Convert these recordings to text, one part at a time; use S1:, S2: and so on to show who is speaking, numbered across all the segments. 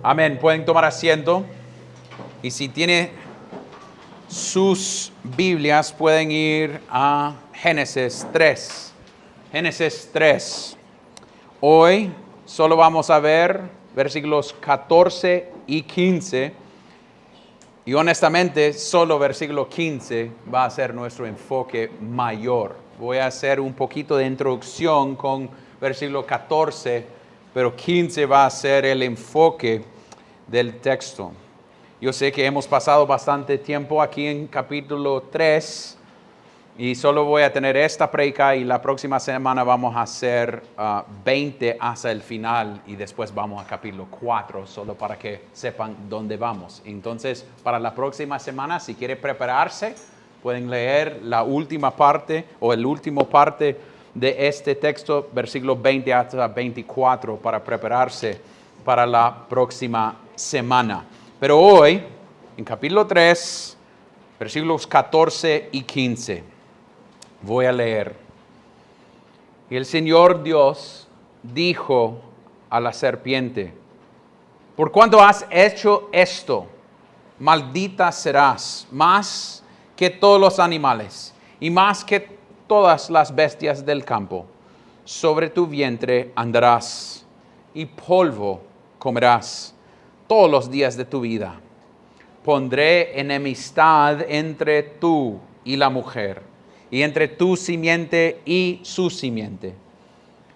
S1: Amén. Pueden tomar asiento. Y si tiene sus Biblias, pueden ir a Génesis 3. Génesis 3. Hoy solo vamos a ver versículos 14 y 15. Y honestamente, solo versículo 15 va a ser nuestro enfoque mayor. Voy a hacer un poquito de introducción con versículo 14, pero 15 va a ser el enfoque del texto. Yo sé que hemos pasado bastante tiempo aquí en capítulo 3 y solo voy a tener esta prédica y la próxima semana vamos a hacer 20 hasta el final y después vamos a capítulo 4, solo para que sepan dónde vamos. Entonces, para la próxima semana, si quiere prepararse, pueden leer la última parte o el último parte de este texto, versículos 20 hasta 24, para prepararse para la próxima semana. Pero hoy, en capítulo 3, versículos 14 y 15, voy a leer. Y el Señor Dios dijo a la serpiente: por cuanto has hecho esto, maldita serás más que todos los animales y más que todas las bestias del campo. Sobre tu vientre andarás y polvo comerás todos los días de tu vida. Pondré enemistad entre tú y la mujer, y entre tu simiente y su simiente.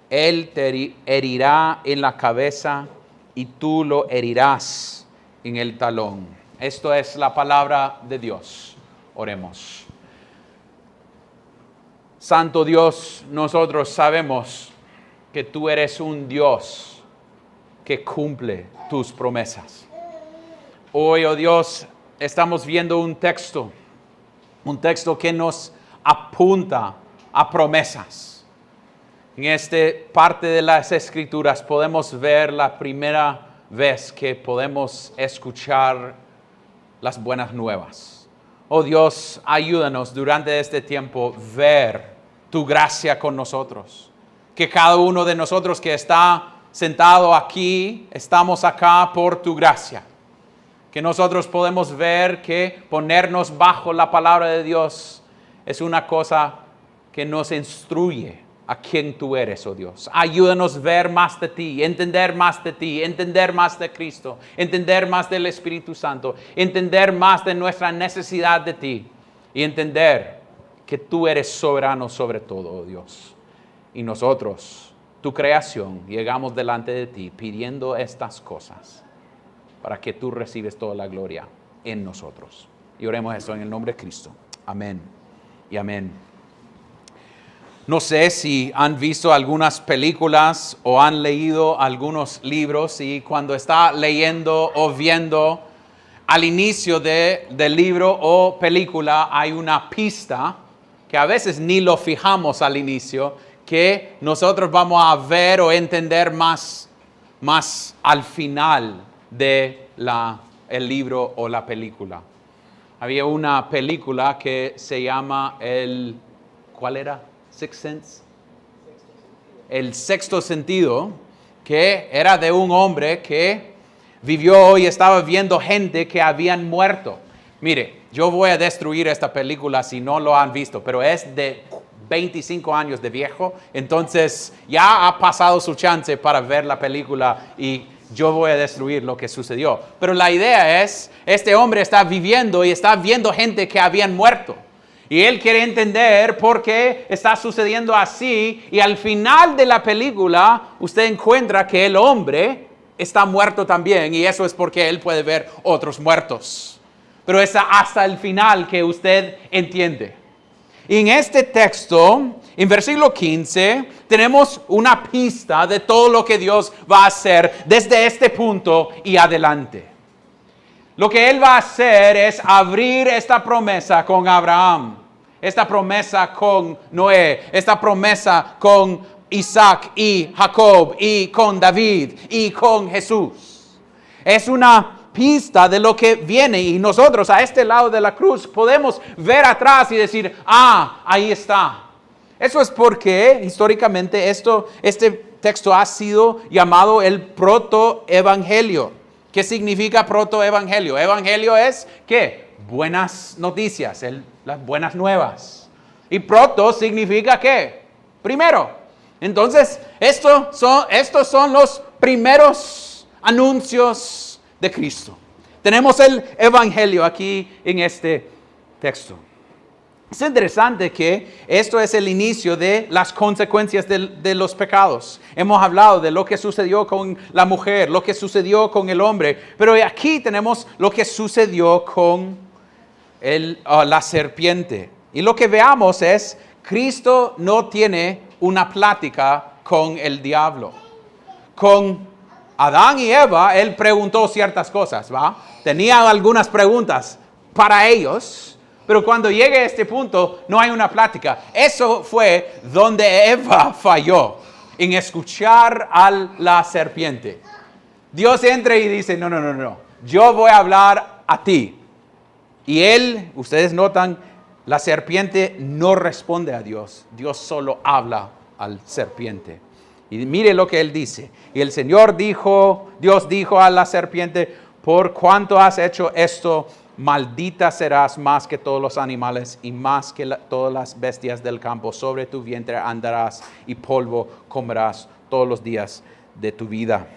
S1: Él te herirá en la cabeza y tú lo herirás en el talón. Esto es la palabra de Dios. Oremos. Santo Dios, nosotros sabemos que tú eres un Dios que cumple tus promesas. Hoy, oh Dios, estamos viendo un texto que nos apunta a promesas. En esta parte de las Escrituras podemos ver la primera vez que podemos escuchar las buenas nuevas. Oh Dios, ayúdanos durante este tiempo ver tu gracia con nosotros. Que cada uno de nosotros que está sentado aquí, estamos acá por tu gracia. Que nosotros podemos ver que ponernos bajo la palabra de Dios es una cosa que nos instruye a quién tú eres, oh Dios. Ayúdanos a ver más de ti, entender más de ti, entender más de Cristo, entender más del Espíritu Santo, entender más de nuestra necesidad de ti y entender que tú eres soberano sobre todo, oh Dios. Y nosotros, tu creación, llegamos delante de ti pidiendo estas cosas para que tú recibes toda la gloria en nosotros. Y oremos eso en el nombre de Cristo. Amén y amén. No sé si han visto algunas películas o han leído algunos libros y cuando está leyendo o viendo al inicio del libro o película hay una pista que a veces ni lo fijamos al inicio, que nosotros vamos a ver o entender más al final del libro o la película. Había una película que se llama ¿cuál era? Sixth Sense. El sexto sentido, que era de un hombre que vivió y estaba viendo gente que habían muerto. Mire, yo voy a destruir esta película si no lo han visto, pero es de 25 años de viejo, entonces ya ha pasado su chance para ver la película y yo voy a destruir lo que sucedió. Pero la idea es, este hombre está viviendo y está viendo gente que habían muerto. Y él quiere entender por qué está sucediendo así. Y al final de la película, usted encuentra que el hombre está muerto también. Y eso es porque él puede ver otros muertos. Pero es hasta el final que usted entiende. Y en este texto, en versículo 15, tenemos una pista de todo lo que Dios va a hacer desde este punto y adelante. Lo que Él va a hacer es abrir esta promesa con Abraham, esta promesa con Noé, esta promesa con Isaac y Jacob y con David y con Jesús. Es una pista de lo que viene y nosotros a este lado de la cruz podemos ver atrás y decir, ahí está. Eso es porque históricamente este texto ha sido llamado el protoevangelio. ¿Qué significa protoevangelio? Evangelio es, ¿qué? Buenas noticias, las buenas nuevas. Y proto significa, ¿qué? Primero. Entonces, estos son los primeros anuncios de Cristo. Tenemos el evangelio aquí en este texto. Es interesante que esto es el inicio de las consecuencias de los pecados. Hemos hablado de lo que sucedió con la mujer, lo que sucedió con el hombre, pero aquí tenemos lo que sucedió con la serpiente. Y lo que veamos es, Cristo no tiene una plática con el diablo. Con Adán y Eva, él preguntó ciertas cosas, ¿va? Tenía algunas preguntas para ellos. Pero cuando llegue a este punto, no hay una plática. Eso fue donde Eva falló, en escuchar a la serpiente. Dios entra y dice, no, yo voy a hablar a ti. Y ustedes notan, la serpiente no responde a Dios. Dios solo habla al serpiente. Y mire lo que él dice. Y el Señor Dios dijo a la serpiente, por cuanto has hecho esto, maldita serás más que todos los animales y más que todas las bestias del campo. Sobre tu vientre andarás y polvo comerás todos los días de tu vida.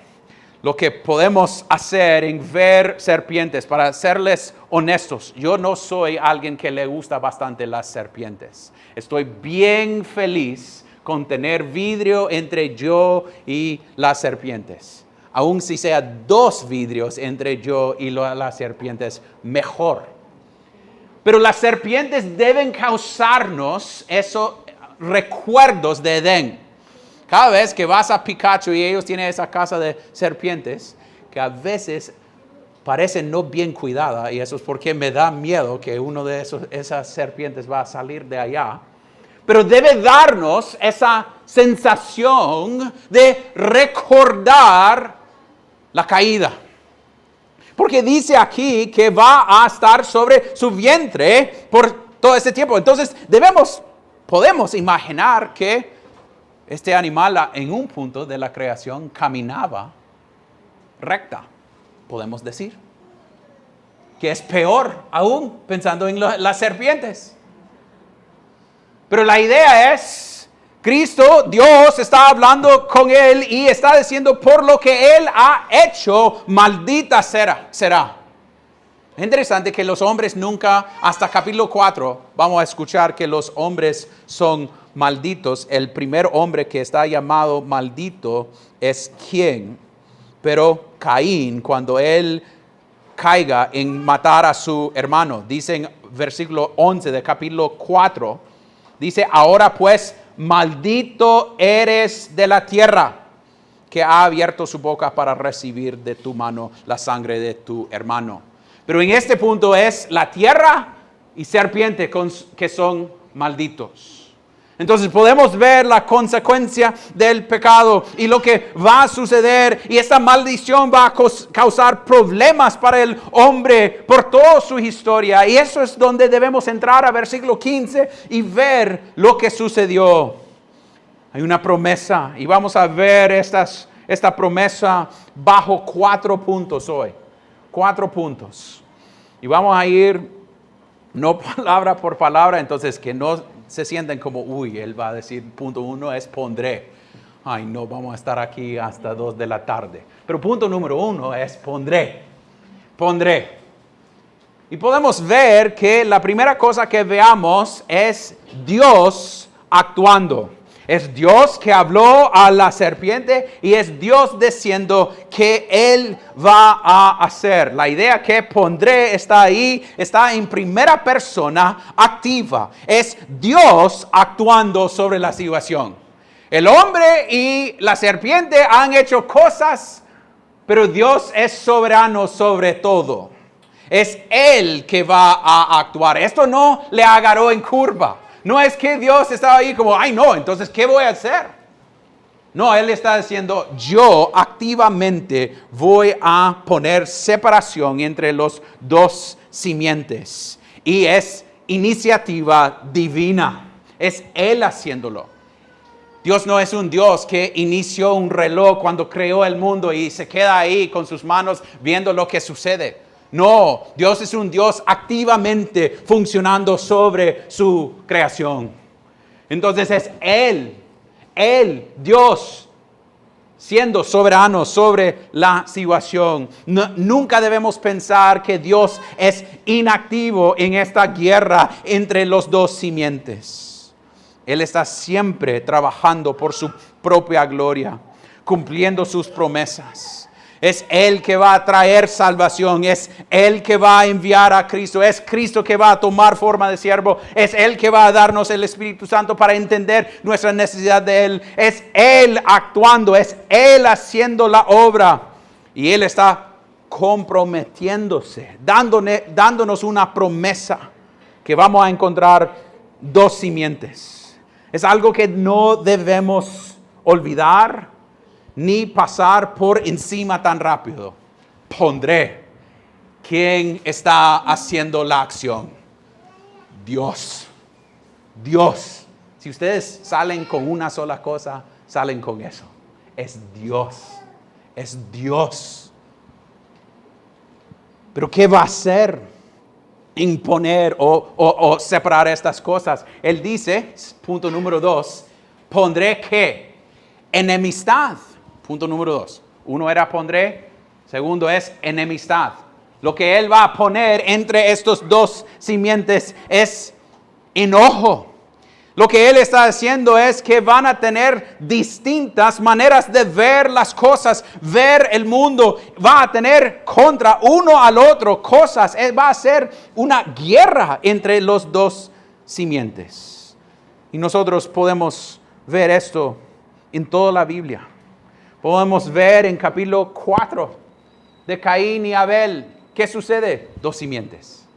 S1: Lo que podemos hacer en ver serpientes, para serles honestos, yo no soy alguien que le gusta bastante las serpientes. Estoy bien feliz con tener vidrio entre yo y las serpientes. Aun si sea 2 vidrios entre yo y las serpientes, mejor. Pero las serpientes deben causarnos esos recuerdos de Edén. Cada vez que vas a Pikachu y ellos tienen esa casa de serpientes, que a veces parece no bien cuidada, y eso es porque me da miedo que uno de esas serpientes va a salir de allá. Pero debe darnos esa sensación de recordar la caída. Porque dice aquí que va a estar sobre su vientre por todo este tiempo. Entonces podemos imaginar que este animal en un punto de la creación caminaba recta, podemos decir. Que es peor aún pensando en las serpientes. Pero la idea es, Cristo, Dios está hablando con él y está diciendo, por lo que él ha hecho, maldita será. Es interesante que los hombres nunca, hasta capítulo 4, vamos a escuchar que los hombres son malditos. El primer hombre que está llamado maldito es ¿quién? Pero Caín, cuando él caiga en matar a su hermano. Dice en versículo 11 de capítulo 4, dice, ahora pues, maldito eres de la tierra, que ha abierto su boca para recibir de tu mano la sangre de tu hermano. Pero en este punto es la tierra y serpiente que son malditos. Entonces podemos ver la consecuencia del pecado y lo que va a suceder. Y esta maldición va a causar problemas para el hombre por toda su historia. Y eso es donde debemos entrar a versículo 15 y ver lo que sucedió. Hay una promesa y vamos a ver esta promesa bajo 4 puntos hoy. 4 puntos. Y vamos a ir no palabra por palabra, entonces que no se sienten como, él va a decir, punto 1 es pondré. Ay, no, vamos a estar aquí hasta 2 de la tarde. Pero punto número 1 es pondré. Y podemos ver que la primera cosa que veamos es Dios actuando. Es Dios que habló a la serpiente y es Dios diciendo que Él va a hacer. La idea que pondré está ahí, está en primera persona activa. Es Dios actuando sobre la situación. El hombre y la serpiente han hecho cosas, pero Dios es soberano sobre todo. Es Él que va a actuar. Esto no le agarró en curva. No es que Dios estaba ahí como, no, entonces, ¿qué voy a hacer? No, Él está diciendo, yo activamente voy a poner separación entre los 2 simientes. Y es iniciativa divina. Es Él haciéndolo. Dios no es un Dios que inició un reloj cuando creó el mundo y se queda ahí con sus manos viendo lo que sucede. No, Dios es un Dios activamente funcionando sobre su creación. Entonces es Él, Dios, siendo soberano sobre la situación. Nunca debemos pensar que Dios es inactivo en esta guerra entre los dos simientes. Él está siempre trabajando por su propia gloria, cumpliendo sus promesas. Es Él que va a traer salvación. Es Él que va a enviar a Cristo. Es Cristo que va a tomar forma de siervo. Es Él que va a darnos el Espíritu Santo para entender nuestra necesidad de Él. Es Él actuando. Es Él haciendo la obra. Y Él está comprometiéndose, dándonos una promesa que vamos a encontrar dos simientes. Es algo que no debemos olvidar ni pasar por encima tan rápido. Pondré. ¿Quién está haciendo la acción? Dios. Dios. Si ustedes salen con una sola cosa, salen con eso. Es Dios. Es Dios. Pero ¿qué va a hacer? Imponer o separar estas cosas. Él dice, punto número 2, pondré ¿qué? Enemistad. Punto número 2. Uno era pondré, segundo es enemistad. Lo que Él va a poner entre estos dos simientes es enojo. Lo que Él está haciendo es que van a tener distintas maneras de ver las cosas, ver el mundo. Va a tener contra uno al otro cosas. Va a ser una guerra entre los dos simientes. Y nosotros podemos ver esto en toda la Biblia. Podemos ver en capítulo 4 de Caín y Abel. ¿Qué sucede? Dos simientes.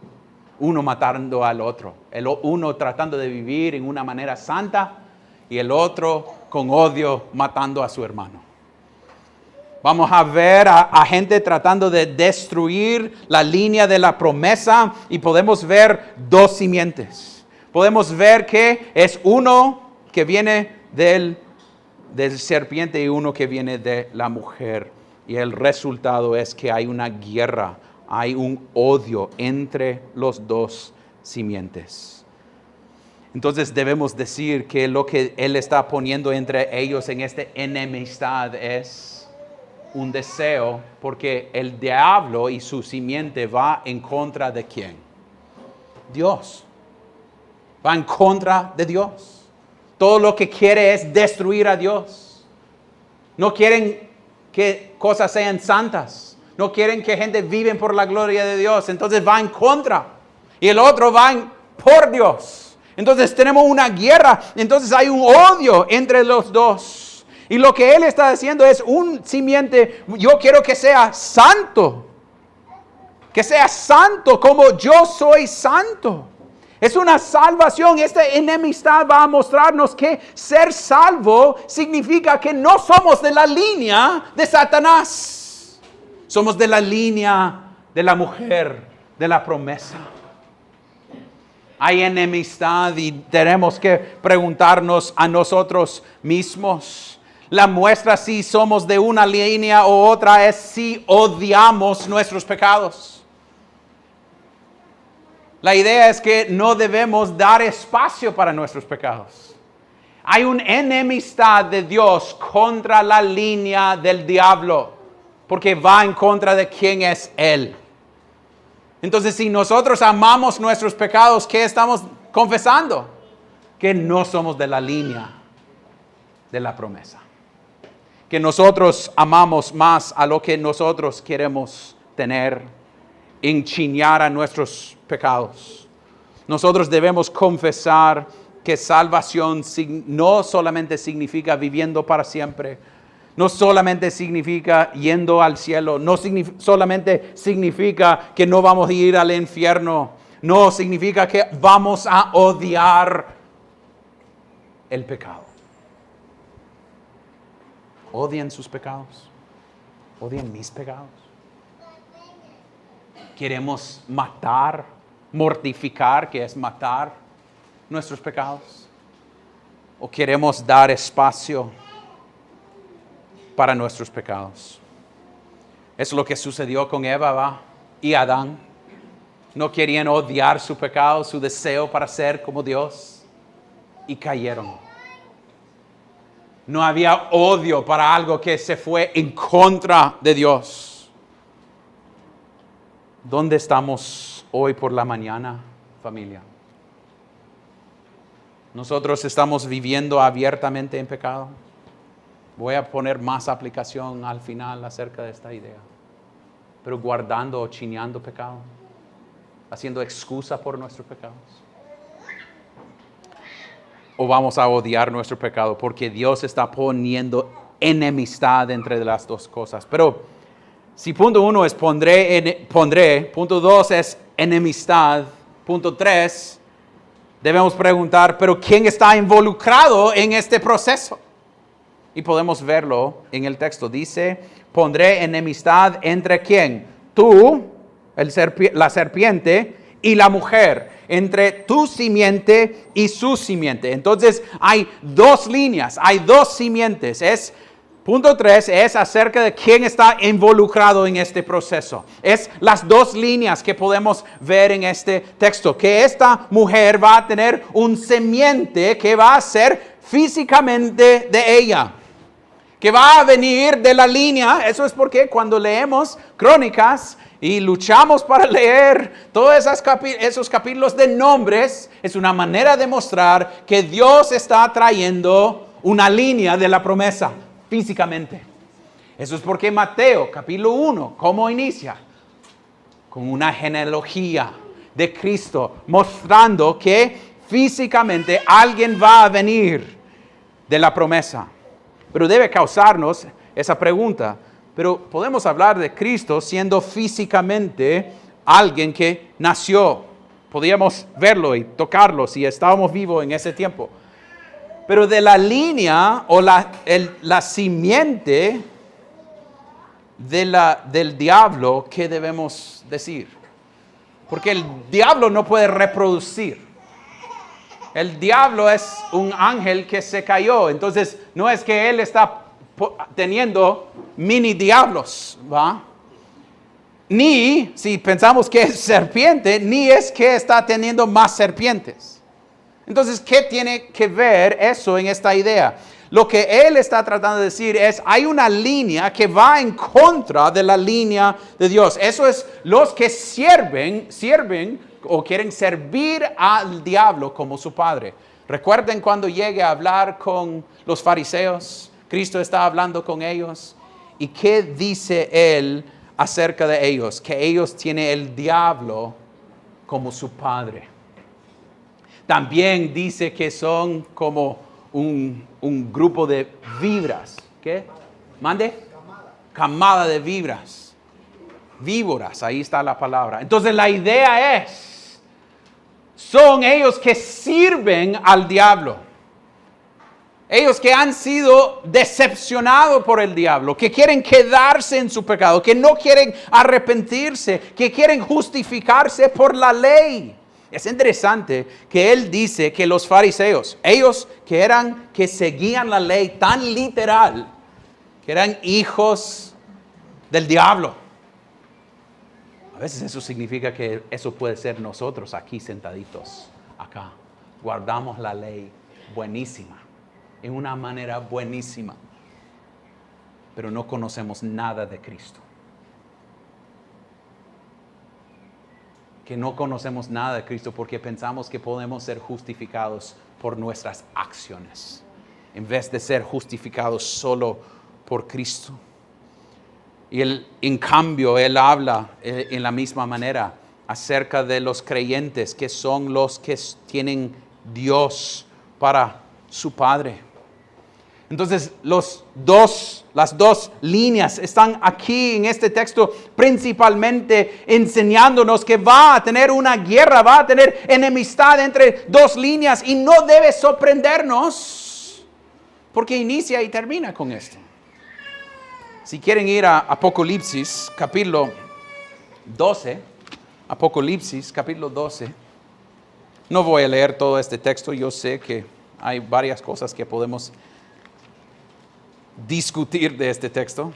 S1: Uno matando al otro. Uno tratando de vivir en una manera santa y el otro con odio matando a su hermano. Vamos a ver a gente tratando de destruir la línea de la promesa y podemos ver dos simientes. Podemos ver que es uno que viene del serpiente y uno que viene de la mujer. Y el resultado es que hay una guerra, hay un odio entre los dos simientes. Entonces debemos decir que lo que Él está poniendo entre ellos en esta enemistad es un deseo, porque el diablo y su simiente va en contra de ¿quién? Dios. Va en contra de Dios. Todo lo que quiere es destruir a Dios. No quieren que cosas sean santas. No quieren que gente viva por la gloria de Dios. Entonces va en contra. Y el otro va por Dios. Entonces tenemos una guerra. Entonces hay un odio entre los dos. Y lo que Él está haciendo es un simiente. Yo quiero que sea santo. Que sea santo como yo soy santo. Es una salvación. Esta enemistad va a mostrarnos que ser salvo significa que no somos de la línea de Satanás. Somos de la línea de la mujer, de la promesa. Hay enemistad y tenemos que preguntarnos a nosotros mismos. La muestra si somos de una línea o otra es si odiamos nuestros pecados. La idea es que no debemos dar espacio para nuestros pecados. Hay una enemistad de Dios contra la línea del diablo, porque va en contra de quién es Él. Entonces, si nosotros amamos nuestros pecados, ¿qué estamos confesando? Que no somos de la línea de la promesa. Que nosotros amamos más a lo que nosotros queremos tener, enchiñar a nuestros pecados. Nosotros debemos confesar que salvación no solamente significa viviendo para siempre, no solamente significa yendo al cielo, no solamente significa que no vamos a ir al infierno, no significa que vamos a odiar el pecado. ¿Odian sus pecados? ¿Odian mis pecados? ¿Queremos matar, mortificar, que es matar nuestros pecados? o queremos dar espacio para nuestros pecados. Es lo que sucedió con Eva y Adán. No querían odiar su pecado, su deseo para ser como Dios, y cayeron. No había odio para algo que se fue en contra de Dios. ¿Dónde estamos hoy por la mañana, familia? Nosotros estamos viviendo abiertamente en pecado. Voy a poner más aplicación al final acerca de esta idea. Pero guardando o chineando pecado, haciendo excusa por nuestros pecados. O vamos a odiar nuestro pecado porque Dios está poniendo enemistad entre las dos cosas. Pero si punto 1 es pondré, punto 2 es enemistad, punto 3, debemos preguntar, pero ¿quién está involucrado en este proceso? Y podemos verlo en el texto. Dice, pondré enemistad entre ¿quién? Tú, la serpiente, y la mujer, entre tu simiente y su simiente. Entonces hay dos líneas, hay dos simientes. Punto 3 es acerca de quién está involucrado en este proceso. Es las dos líneas que podemos ver en este texto. Que esta mujer va a tener un simiente que va a ser físicamente de ella. Que va a venir de la línea. Eso es porque cuando leemos Crónicas y luchamos para leer todos esos capítulos de nombres, es una manera de mostrar que Dios está trayendo una línea de la promesa físicamente. Eso es porque Mateo, capítulo 1, ¿cómo inicia? Con una genealogía de Cristo, mostrando que físicamente alguien va a venir de la promesa. Pero debe causarnos esa pregunta. Pero podemos hablar de Cristo siendo físicamente alguien que nació. Podíamos verlo y tocarlo si estábamos vivos en ese tiempo. Pero de la línea o la simiente del diablo, ¿qué debemos decir? Porque el diablo no puede reproducir. El diablo es un ángel que se cayó. Entonces, no es que él está teniendo mini diablos, ¿va? Ni, si pensamos que es serpiente, ni es que está teniendo más serpientes. Entonces, ¿qué tiene que ver eso en esta idea? Lo que él está tratando de decir es, hay una línea que va en contra de la línea de Dios. Eso es los que sirven o quieren servir al diablo como su padre. Recuerden cuando llegue a hablar con los fariseos, Cristo está hablando con ellos. ¿Y qué dice él acerca de ellos? Que ellos tienen el diablo como su padre. También dice que son como un grupo de víboras. ¿Qué? ¿Mande? Camada de víboras. Víboras, ahí está la palabra. Entonces la idea es, son ellos que sirven al diablo. Ellos que han sido decepcionados por el diablo, que quieren quedarse en su pecado, que no quieren arrepentirse, que quieren justificarse por la ley. Es interesante que él dice que los fariseos, ellos que seguían la ley tan literal, que eran hijos del diablo. A veces eso significa que eso puede ser nosotros aquí sentaditos, acá. Guardamos la ley buenísima, en una manera buenísima, pero no conocemos nada de Cristo. Que no conocemos nada de Cristo porque pensamos que podemos ser justificados por nuestras acciones, en vez de ser justificados solo por Cristo. Y en cambio, él habla en la misma manera acerca de los creyentes, que son los que tienen Dios para su Padre. Entonces, las dos líneas están aquí en este texto, principalmente enseñándonos que va a tener una guerra, va a tener enemistad entre dos líneas, y no debe sorprendernos, porque inicia y termina con esto. Si quieren ir a Apocalipsis, capítulo 12, Apocalipsis, capítulo 12. No voy a leer todo este texto, yo sé que Hay varias cosas que podemos discutir de este texto.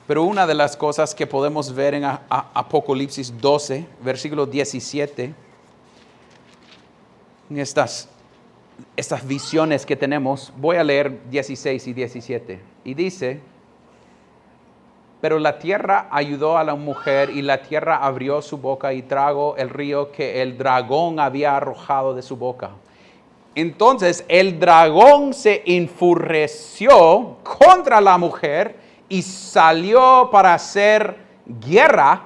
S1: Pero una de las cosas que podemos ver en Apocalipsis 12, versículo 17, en estas visiones que tenemos, voy a leer 16 y 17. Y dice: pero la tierra ayudó a la mujer, y la tierra abrió su boca y tragó el río que el dragón había arrojado de su boca. Entonces el dragón se enfureció contra la mujer y salió para hacer guerra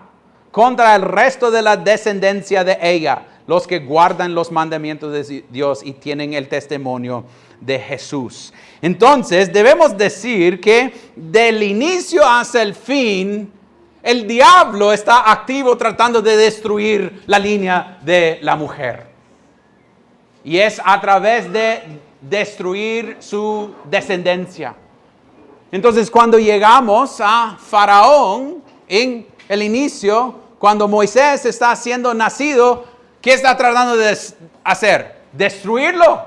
S1: contra el resto de la descendencia de ella, los que guardan los mandamientos de Dios y tienen el testimonio de Jesús. Entonces debemos decir que del inicio hasta el fin, el diablo está activo tratando de destruir la línea de la mujer. Y es a través de destruir su descendencia. Entonces cuando llegamos a Faraón en el inicio, cuando Moisés está siendo nacido, ¿qué está tratando de hacer? Destruirlo.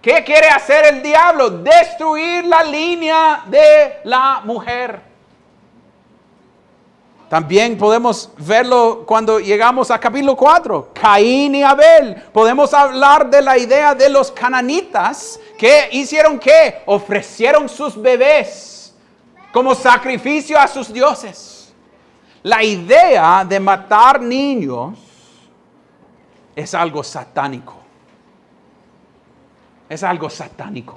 S1: ¿Qué quiere hacer el diablo? Destruir la línea de la mujer. También podemos verlo cuando llegamos a capítulo 4, Caín y Abel. Podemos hablar de la idea de los cananitas que hicieron ¿qué? Ofrecieron sus bebés como sacrificio a sus dioses. La idea de matar niños es algo satánico. Es algo satánico.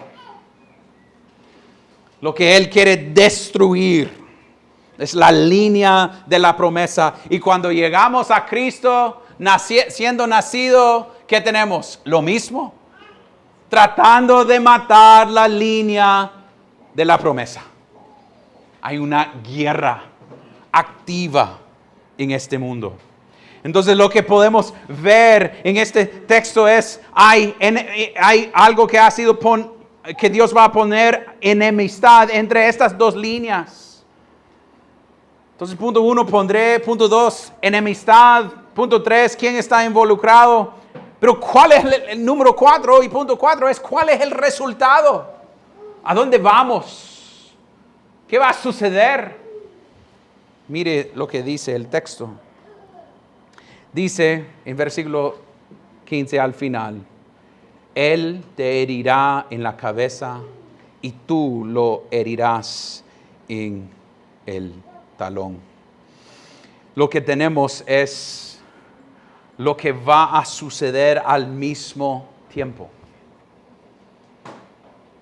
S1: Lo que él quiere destruir es la línea de la promesa. Y cuando llegamos a Cristo, siendo nacido, ¿qué tenemos? Lo mismo. Tratando de matar la línea de la promesa. Hay una guerra activa en este mundo. Entonces lo que podemos ver en este texto es, hay algo que ha sido que Dios va a poner enemistad entre estas dos líneas. Entonces, punto 1 pondré, punto 2, enemistad, punto 3, ¿quién está involucrado? Pero ¿cuál es el número 4? Y punto 4 es, ¿cuál es el resultado? ¿A dónde vamos? ¿Qué va a suceder? Mire lo que dice el texto. Dice en versículo 15 al final: Él te herirá en la cabeza y tú lo herirás en el talón. Lo que tenemos es lo que va a suceder al mismo tiempo.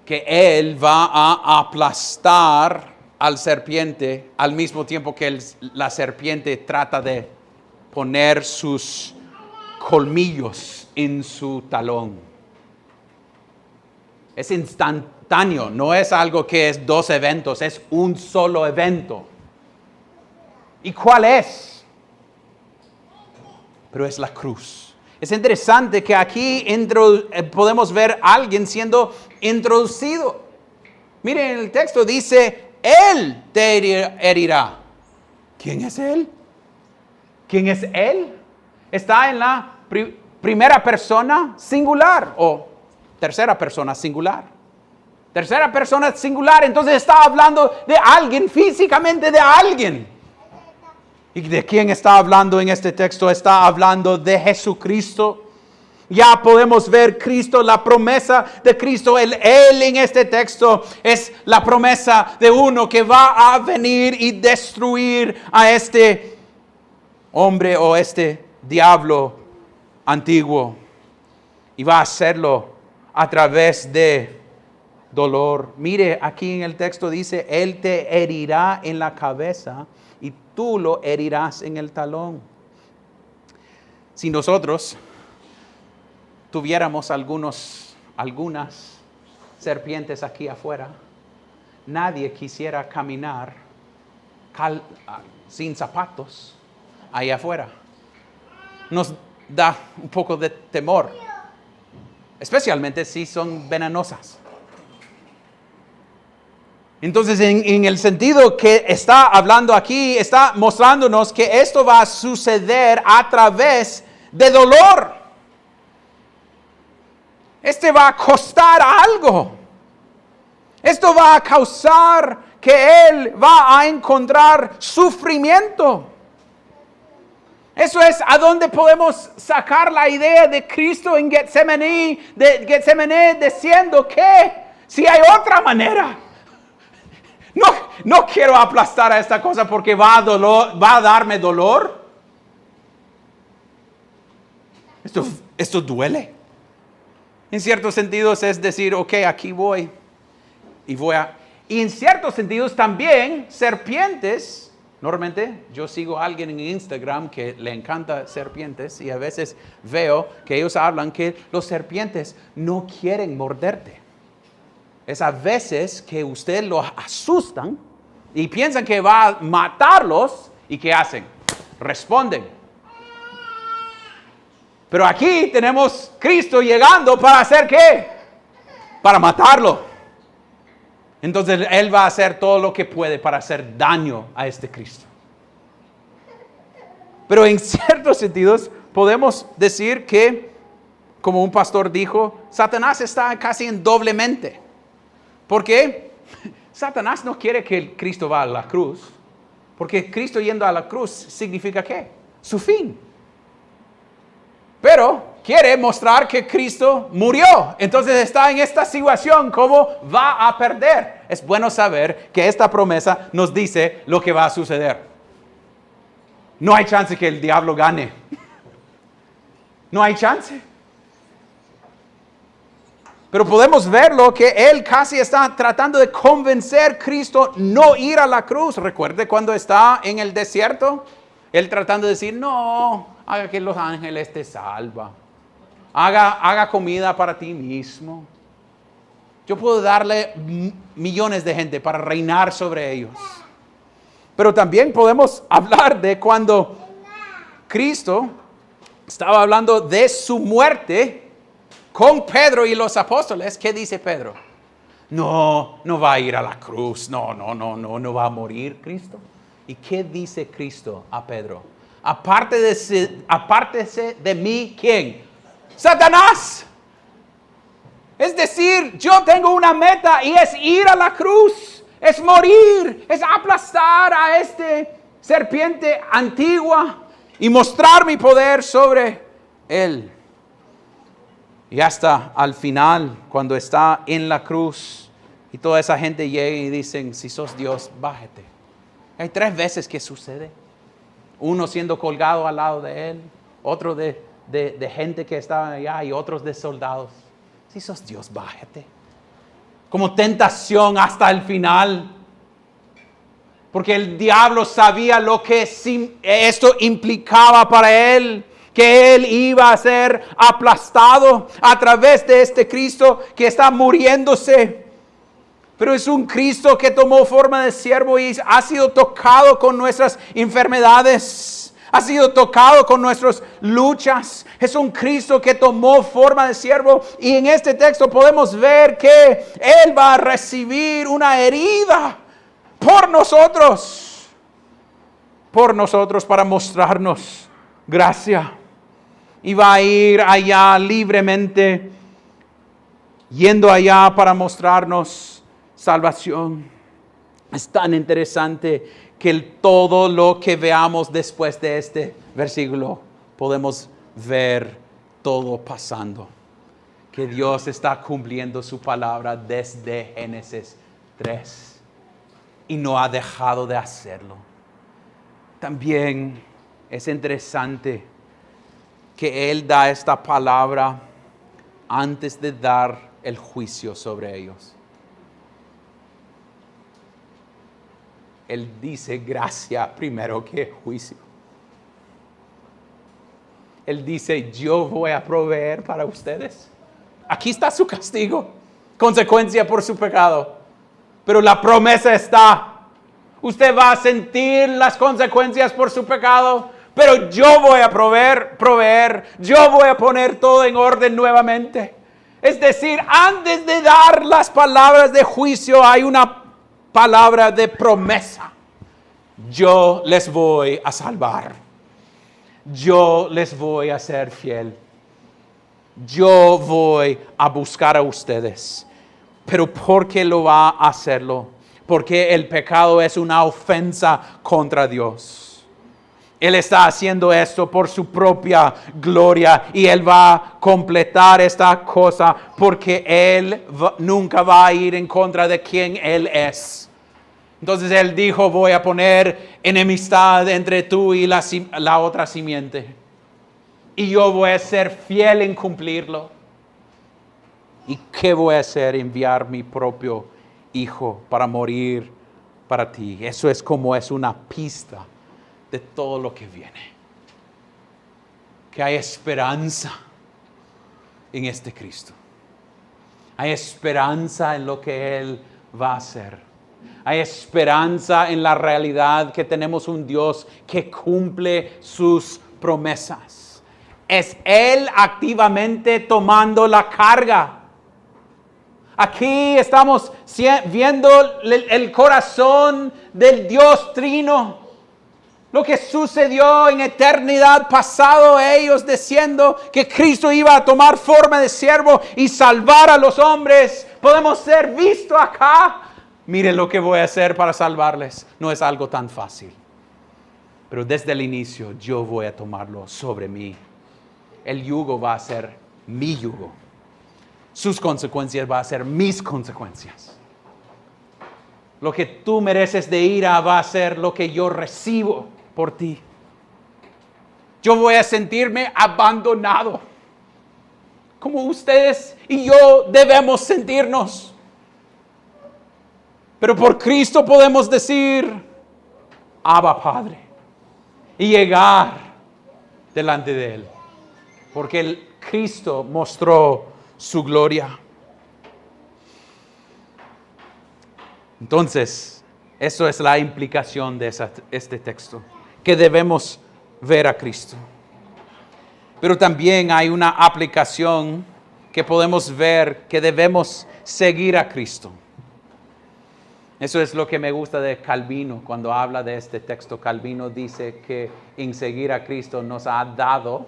S1: Que Él va a aplastar al serpiente al mismo tiempo que la serpiente trata de poner sus colmillos en su talón. Es instantáneo, no es algo que es dos eventos, es un solo evento. ¿Y cuál es? Pero es la cruz. Es interesante que aquí podemos ver a alguien siendo introducido. Miren, el texto dice, Él te herirá. ¿Quién es Él? ¿Quién es Él? Está en la primera persona singular o tercera persona singular. Tercera persona singular, entonces está hablando de alguien, físicamente de alguien. ¿Y de quién está hablando en este texto? Está hablando de Jesucristo. Ya podemos ver Cristo, la promesa de Cristo. Él en este texto es la promesa de uno que va a venir y destruir a este hombre o este diablo antiguo. Y va a hacerlo a través de dolor. Mire, aquí en el texto dice, Él te herirá en la cabeza y tú lo herirás en el talón. Si nosotros tuviéramos algunas serpientes aquí afuera, nadie quisiera caminar sin zapatos ahí afuera. Nos da un poco de temor, especialmente si son venenosas. Entonces, en el sentido que está hablando aquí, está mostrándonos que esto va a suceder a través de dolor. Este va a costar algo. Esto va a causar que Él va a encontrar sufrimiento. Eso es a donde podemos sacar la idea de Cristo en Getsemaní diciendo que si hay otra manera. No quiero aplastar a esta cosa porque va a darme dolor. Esto duele. En ciertos sentidos es decir, ok, aquí voy. Y en ciertos sentidos también serpientes. Normalmente yo sigo a alguien en Instagram que le encanta serpientes y a veces veo que ellos hablan que los serpientes no quieren morderte. Es a veces que usted los asustan y piensan que va a matarlos y ¿qué hacen? Responden. Pero aquí tenemos Cristo llegando para hacer ¿qué? Para matarlo. Entonces Él va a hacer todo lo que puede para hacer daño a este Cristo. Pero en ciertos sentidos podemos decir que, como un pastor dijo, Satanás está casi en doblemente. ¿Por qué? Satanás no quiere que el Cristo vaya a la cruz. Porque Cristo yendo a la cruz significa ¿qué? Su fin. Pero quiere mostrar que Cristo murió. Entonces está en esta situación como va a perder. Es bueno saber que esta promesa nos dice lo que va a suceder. No hay chance que el diablo gane. No hay chance. Pero podemos verlo que él casi está tratando de convencer a Cristo no ir a la cruz. Recuerde cuando está en el desierto. Él tratando de decir, no, haga que los ángeles te salva. Haga comida para ti mismo. Yo puedo darle millones de gente para reinar sobre ellos. Pero también podemos hablar de cuando Cristo estaba hablando de su muerte con Pedro y los apóstoles. ¿Qué dice Pedro? No va a ir a la cruz. No va a morir Cristo. ¿Y qué dice Cristo a Pedro? Apártese de mí, ¿quién? Satanás. Es decir, yo tengo una meta y es ir a la cruz, es morir, es aplastar a este serpiente antigua y mostrar mi poder sobre él. Y hasta al final, cuando está en la cruz y toda esa gente llega y dicen, si sos Dios, bájate. Hay 3 veces que sucede. Uno siendo colgado al lado de él, otro de gente que estaba allá y otros de soldados. Si sos Dios, bájate. Como tentación hasta el final. Porque el diablo sabía lo que esto implicaba para él. Que él iba a ser aplastado a través de este Cristo que está muriéndose. Pero es un Cristo que tomó forma de siervo y ha sido tocado con nuestras enfermedades. Ha sido tocado con nuestras luchas. Es un Cristo que tomó forma de siervo. Y en este texto podemos ver que Él va a recibir una herida por nosotros. Por nosotros para mostrarnos gracia. Y va a ir allá libremente. Yendo allá para mostrarnos salvación. Es tan interesante que todo lo que veamos después de este versículo, podemos ver todo pasando. Que Dios está cumpliendo su palabra desde Génesis 3 y no ha dejado de hacerlo. También es interesante que Él da esta palabra antes de dar el juicio sobre ellos. Él dice gracia primero que juicio. Él dice, yo voy a proveer para ustedes. Aquí está su castigo, consecuencia por su pecado. Pero la promesa está. Usted va a sentir las consecuencias por su pecado, pero yo voy a proveer. Yo voy a poner todo en orden nuevamente. Es decir, antes de dar las palabras de juicio, hay una palabra de promesa. Yo les voy a salvar. Yo les voy a ser fiel. yo voy a buscar a ustedes. Pero ¿por qué lo va a hacerlo? Porque el pecado es una ofensa contra Dios. Él está haciendo esto por su propia gloria y Él va a completar esta cosa porque Él nunca va a ir en contra de quien Él es. Entonces Él dijo, voy a poner enemistad entre tú y la otra simiente. Y yo voy a ser fiel en cumplirlo. ¿Y qué voy a hacer? Enviar mi propio hijo para morir para ti. Eso es como es una pista de todo lo que viene. Que hay esperanza en este Cristo. Hay esperanza en lo que Él va a hacer. Hay esperanza en la realidad que tenemos un Dios que cumple sus promesas. Es Él activamente tomando la carga. Aquí estamos viendo el corazón del Dios Trino. Lo que sucedió en eternidad pasado, ellos diciendo que Cristo iba a tomar forma de siervo y salvar a los hombres. Podemos ser vistos acá. Miren lo que voy a hacer para salvarles. No es algo tan fácil. Pero desde el inicio yo voy a tomarlo sobre mí. El yugo va a ser mi yugo. Sus consecuencias van a ser mis consecuencias. Lo que tú mereces de ira va a ser lo que yo recibo por ti. Yo voy a sentirme abandonado, como ustedes y yo debemos sentirnos. Pero por Cristo podemos decir, Abba Padre, y llegar delante de Él. Porque el Cristo mostró su gloria. Entonces, eso es la implicación de este texto, que debemos ver a Cristo. Pero también hay una aplicación que podemos ver, que debemos seguir a Cristo. Eso es lo que me gusta de Calvino. Cuando habla de este texto, Calvino dice que en seguir a Cristo nos ha dado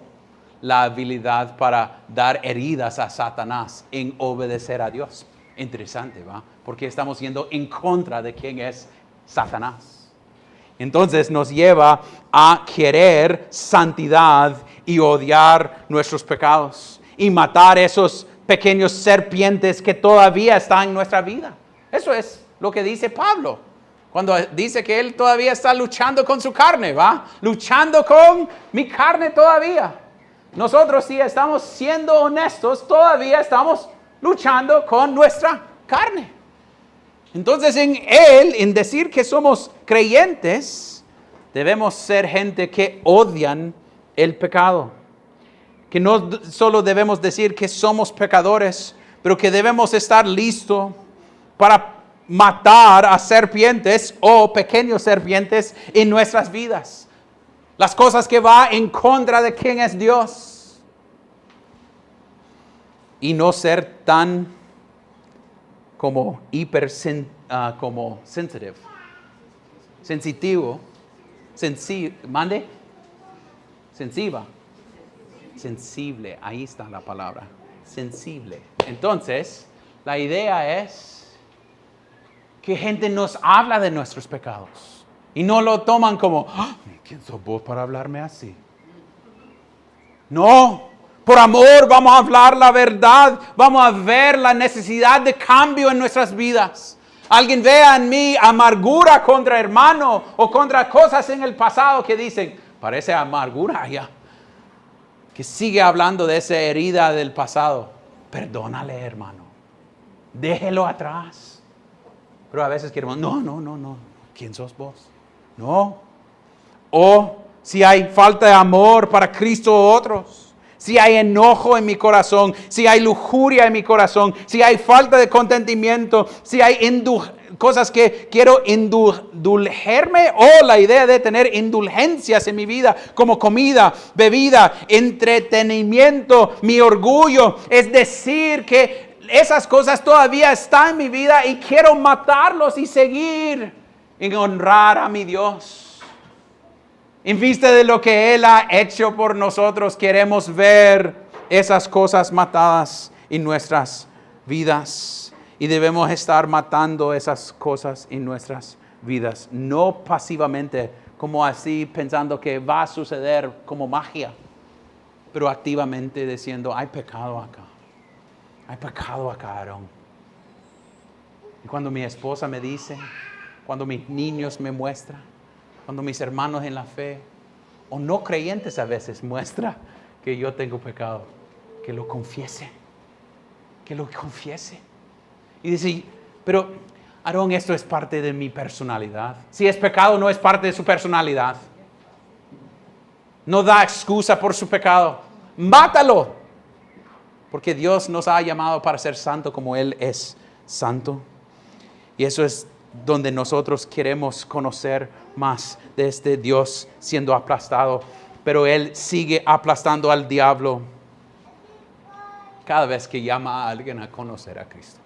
S1: la habilidad para dar heridas a Satanás en obedecer a Dios. Interesante, ¿va? Porque estamos yendo en contra de quién es Satanás. Entonces nos lleva a querer santidad y odiar nuestros pecados y matar esos pequeños serpientes que todavía están en nuestra vida. Eso es lo que dice Pablo cuando dice que él todavía está luchando con su carne, ¿va? Luchando con mi carne todavía. Nosotros, si estamos siendo honestos, todavía estamos luchando con nuestra carne. Entonces en Él, en decir que somos creyentes, debemos ser gente que odian el pecado. Que no solo debemos decir que somos pecadores, pero que debemos estar listos para matar a serpientes o pequeños serpientes en nuestras vidas. Las cosas que van en contra de quién es Dios. Y no ser tan como como sensitivo, sensible, ahí está la palabra, sensible. Entonces, la idea es que gente nos habla de nuestros pecados y no lo toman como, ¿quién sos vos para hablarme así? No. Por amor vamos a hablar la verdad, vamos a ver la necesidad de cambio en nuestras vidas. Alguien vea en mí amargura contra hermano o contra cosas en el pasado que dicen, parece amargura ya. Que sigue hablando de esa herida del pasado. Perdónale, hermano. Déjelo atrás. Pero a veces queremos, no. ¿Quién sos vos? No. O si hay falta de amor para Cristo o otros. Si hay enojo en mi corazón, si hay lujuria en mi corazón, si hay falta de contentimiento, si hay cosas que quiero indulgerme o la idea de tener indulgencias en mi vida como comida, bebida, entretenimiento, mi orgullo. Es decir que esas cosas todavía están en mi vida y quiero matarlos y seguir en honrar a mi Dios. En vista de lo que Él ha hecho por nosotros, queremos ver esas cosas matadas en nuestras vidas. Y debemos estar matando esas cosas en nuestras vidas. No pasivamente, como así pensando que va a suceder como magia. Pero activamente diciendo, hay pecado acá. Hay pecado acá, Aarón. Y cuando mi esposa me dice, cuando mis niños me muestran, cuando mis hermanos en la fe, o no creyentes a veces muestran que yo tengo pecado, que lo confiese. Que lo confiese. Y dice, pero Aarón, esto es parte de mi personalidad. Si es pecado, no es parte de su personalidad. No da excusa por su pecado. Mátalo. Porque Dios nos ha llamado para ser santo como Él es santo. Y eso es donde nosotros queremos conocer más de este Dios siendo aplastado. Pero Él sigue aplastando al diablo cada vez que llama a alguien a conocer a Cristo.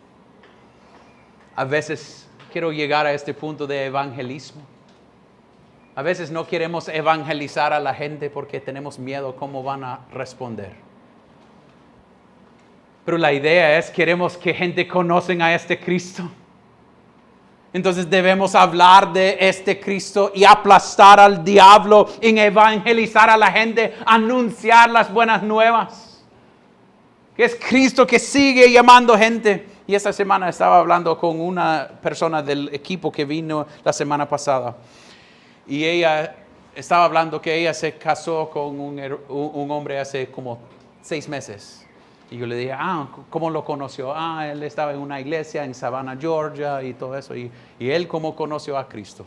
S1: A veces quiero llegar a este punto de evangelismo. A veces no queremos evangelizar a la gente porque tenemos miedo cómo van a responder. Pero la idea es, queremos que gente conozca a este Cristo. Entonces debemos hablar de este Cristo y aplastar al diablo en evangelizar a la gente, anunciar las buenas nuevas. Que es Cristo que sigue llamando gente. Y esta semana estaba hablando con una persona del equipo que vino la semana pasada. Y ella estaba hablando que ella se casó con un hombre hace como 6 meses. Y yo le dije, ¿cómo lo conoció? Él estaba en una iglesia en Savannah, Georgia y todo eso. Y él, ¿cómo conoció a Cristo?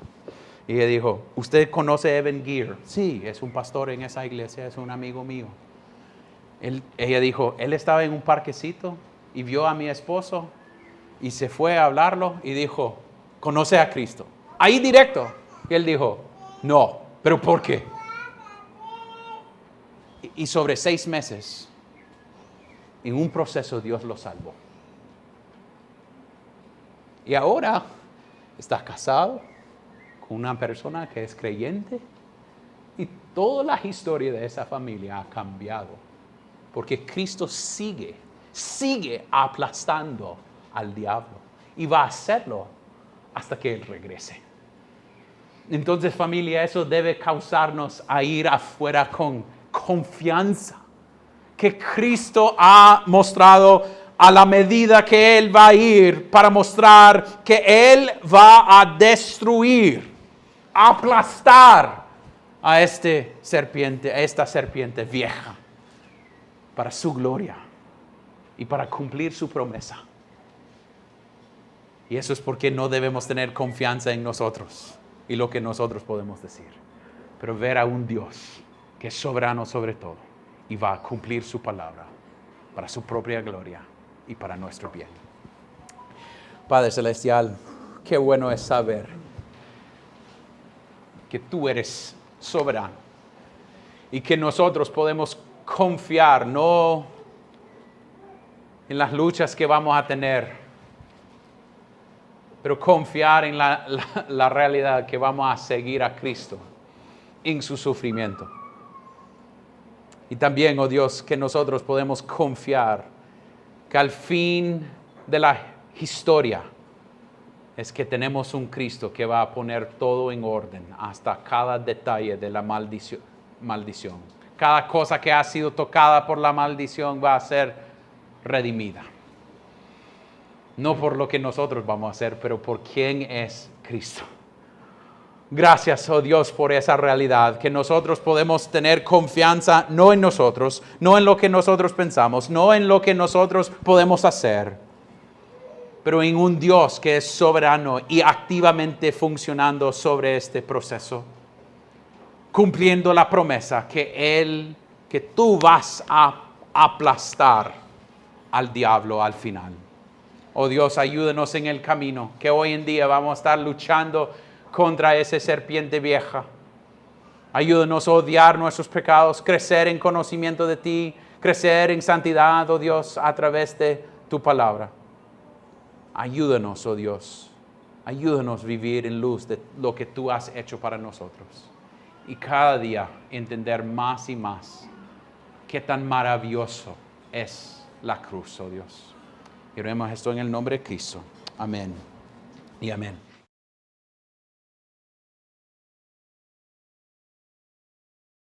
S1: Y ella dijo, ¿usted conoce a Evan Gear? Sí, es un pastor en esa iglesia, es un amigo mío. Ella dijo, él estaba en un parquecito y vio a mi esposo y se fue a hablarlo y dijo, ¿conoce a Cristo? Ahí directo. Y él dijo, no, ¿pero por qué? Y sobre 6 meses, en un proceso Dios lo salvó. Y ahora está casado con una persona que es creyente y toda la historia de esa familia ha cambiado. Porque Cristo sigue aplastando al diablo y va a hacerlo hasta que Él regrese. Entonces, familia, eso debe causarnos a ir afuera con confianza. Que Cristo ha mostrado a la medida que Él va a ir para mostrar que Él va a destruir, aplastar a esta serpiente vieja para su gloria y para cumplir su promesa. Y eso es porque no debemos tener confianza en nosotros y lo que nosotros podemos decir, pero ver a un Dios que es soberano sobre todo y va a cumplir su palabra para su propia gloria y para nuestro bien. Padre Celestial, qué bueno es saber que tú eres soberano y que nosotros podemos confiar no en las luchas que vamos a tener, pero confiar en la realidad que vamos a seguir a Cristo en su sufrimiento. Y también, oh Dios, que nosotros podemos confiar que al fin de la historia es que tenemos un Cristo que va a poner todo en orden, hasta cada detalle de la maldición. Cada cosa que ha sido tocada por la maldición va a ser redimida. No por lo que nosotros vamos a hacer, pero por quién es Cristo. Gracias, oh Dios, por esa realidad, que nosotros podemos tener confianza no en nosotros, no en lo que nosotros pensamos, no en lo que nosotros podemos hacer, pero en un Dios que es soberano y activamente funcionando sobre este proceso, cumpliendo la promesa que tú vas a aplastar al diablo al final. Oh Dios, ayúdanos en el camino, que hoy en día vamos a estar luchando contra esa serpiente vieja. Ayúdanos a odiar nuestros pecados, crecer en conocimiento de ti, crecer en santidad, oh Dios, a través de tu palabra. Ayúdanos, oh Dios, ayúdanos a vivir en luz de lo que tú has hecho para nosotros. Y cada día entender más y más qué tan maravilloso es la cruz, oh Dios. Y oremos esto en el nombre de Cristo. Amén y amén.